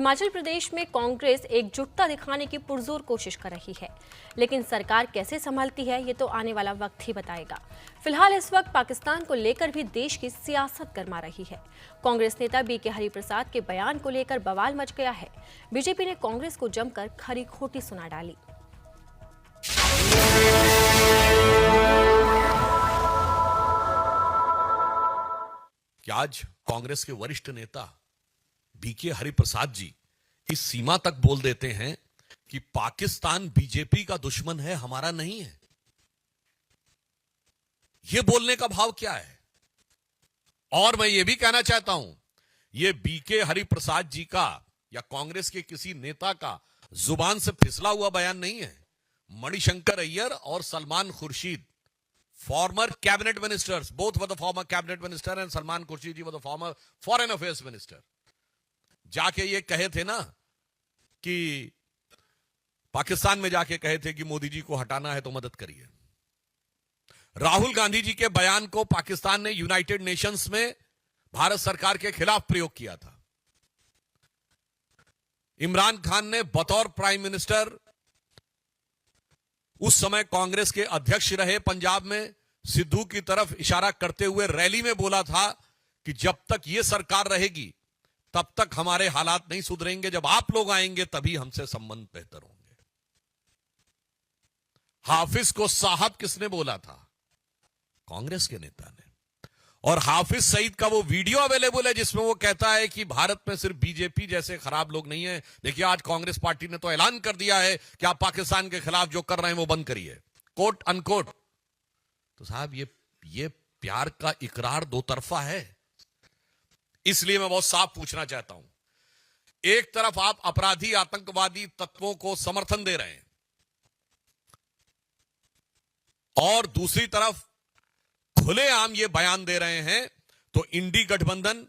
हिमाचल प्रदेश में कांग्रेस एकजुटता दिखाने की पुरजोर कोशिश कर रही है, लेकिन सरकार कैसे संभालती है ये तो आने वाला वक्त ही बताएगा। फिलहाल इस वक्त पाकिस्तान को लेकर भी देश की सियासत गर्मा रही है। कांग्रेस नेता बीके हरिप्रसाद के बयान को लेकर बवाल मच गया है। बीजेपी ने कांग्रेस को जमकर खरी खोटी सुना डाली। कि आज कांग्रेस के वरिष्ठ नेता बीके हरिप्रसाद जी इस सीमा तक बोल देते हैं कि पाकिस्तान बीजेपी का दुश्मन है, हमारा नहीं है। यह बोलने का भाव क्या है? और मैं यह भी कहना चाहता हूं, यह बीके हरिप्रसाद जी का या कांग्रेस के किसी नेता का जुबान से फिसला हुआ बयान नहीं है। मणिशंकर अय्यर और Salman Khurshid, former cabinet ministers, both were the former cabinet minister and Salman Khurshid ji was the former foreign affairs minister, जाके ये कहे थे ना कि पाकिस्तान में जाके कहे थे कि मोदी जी को हटाना है तो मदद करिए। राहुल गांधी जी के बयान को पाकिस्तान ने यूनाइटेड नेशंस में भारत सरकार के खिलाफ प्रयोग किया था। इमरान खान ने बतौर प्राइम मिनिस्टर उस समय कांग्रेस के अध्यक्ष रहे पंजाब में, सिद्धू की तरफ इशारा करते हुए रैली में बोला था कि जब तक ये सरकार रहेगी तब तक हमारे हालात नहीं सुधरेंगे, जब आप लोग आएंगे तभी हमसे संबंध बेहतर होंगे। हाफिज को साहब किसने बोला था? कांग्रेस के नेता ने। और हाफिज सईद का वो वीडियो अवेलेबल है जिसमें वो कहता है कि भारत में सिर्फ बीजेपी जैसे खराब लोग नहीं है। देखिए, आज कांग्रेस पार्टी ने तो ऐलान कर दिया है कि आप पाकिस्तान के खिलाफ जो कर रहे हैं वो बंद करिए, कोट अनकोट। तो साहब, ये प्यार का इकरार दो तरफा है। इसलिए मैं बहुत साफ पूछना चाहता हूं, एक तरफ आप अपराधी आतंकवादी तत्वों को समर्थन दे रहे हैं और दूसरी तरफ खुलेआम ये बयान दे रहे हैं, तो इंडी गठबंधन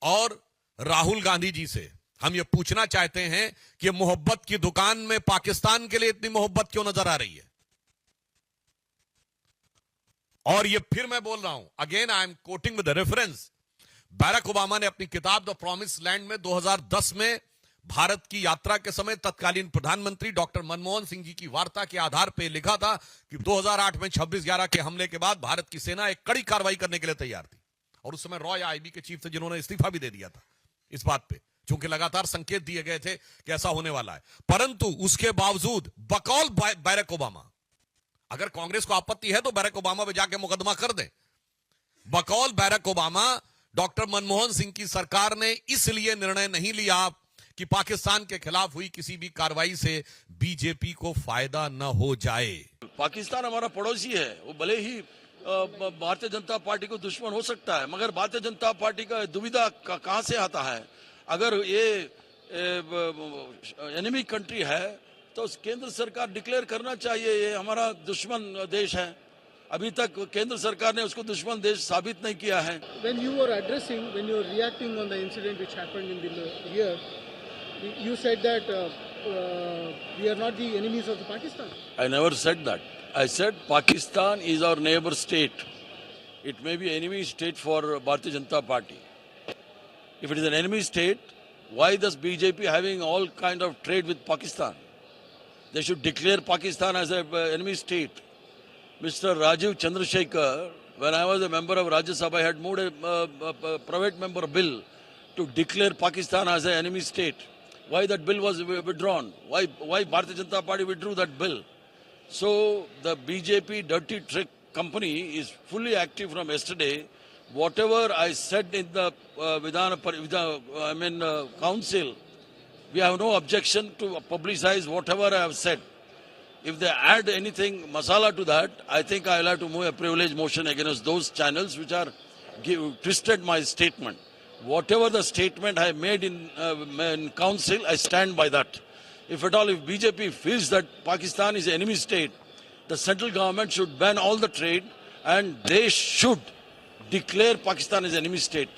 और राहुल गांधी जी से हम ये पूछना चाहते हैं कि मोहब्बत की दुकान में पाकिस्तान के लिए इतनी मोहब्बत क्यों नजर आ रही है? और ये फिर मैं बोल रहा हूं, again I am quoting with reference, Barack Obama ने अपनी किताब द प्रॉमिस लैंड में 2010 में भारत की यात्रा के समय तत्कालीन प्रधानमंत्री डॉक्टर मनमोहन सिंह जी की वार्ता के आधार पर लिखा था कि 2008 में 26/11 के हमले के बाद भारत की सेना एक कड़ी कार्रवाई करने के लिए तैयार थी। और उस समय रॉय आईबी के चीफ थे जिन्होंने इस्तीफा भी दे दिया था इस बात पे, क्योंकि लगातार संकेत दिए गए थे कि ऐसा होने वाला है। परंतु उसके बावजूद बकौल बैरक ओबामा, अगर कांग्रेस को आपत्ति है तो बैरक ओबामा पे जाके मुकदमा कर दें, बकौल Barack Obama doctor Manmohan Singh की सरकार ने इसलिए निर्णय नहीं लिया कि पाकिस्तान के खिलाफ हुई किसी भी कार्रवाई से बीजेपी को फायदा न हो जाए। पाकिस्तान हमारा पड़ोसी है, वो भले ही भारतीय जनता पार्टी को दुश्मन हो सकता है, मगर भारतीय जनता पार्टी का दुविधा कहां से आता है? अगर ये एनिमी कंट्री है तो केंद्र सरकार डिक्लेयर करना चाहिए ये हमारा दुश्मन देश है। अभी तक केंद्र सरकार ने उसको दुश्मन देश साबित नहीं किया है। When you were reacting on the incident which happened in the year, you said that we are not the enemies of the Pakistan. I never said that. I said Pakistan is our neighbor state. It may be enemy state for Bharatiya Janata Party. If it is an enemy state, why does BJP having all kind of trade with Pakistan? They should declare Pakistan as an enemy state. Mr. Rajiv Chandrasekhar, when I was a member of Rajya Sabha, I had moved a private member bill to declare Pakistan as an enemy state. Why that bill was withdrawn? Why Bharatiya Janata Party withdrew that bill? So the BJP dirty trick company is fully active from yesterday. Whatever I said in the council, we have no objection to publicize whatever I have said. If they add anything masala to that, I think I will have to move a privilege motion against those channels which are twisted my statement. Whatever the statement I made in council, I stand by that. If at all, if BJP feels that Pakistan is an enemy state, the central government should ban all the trade and they should declare Pakistan as an enemy state.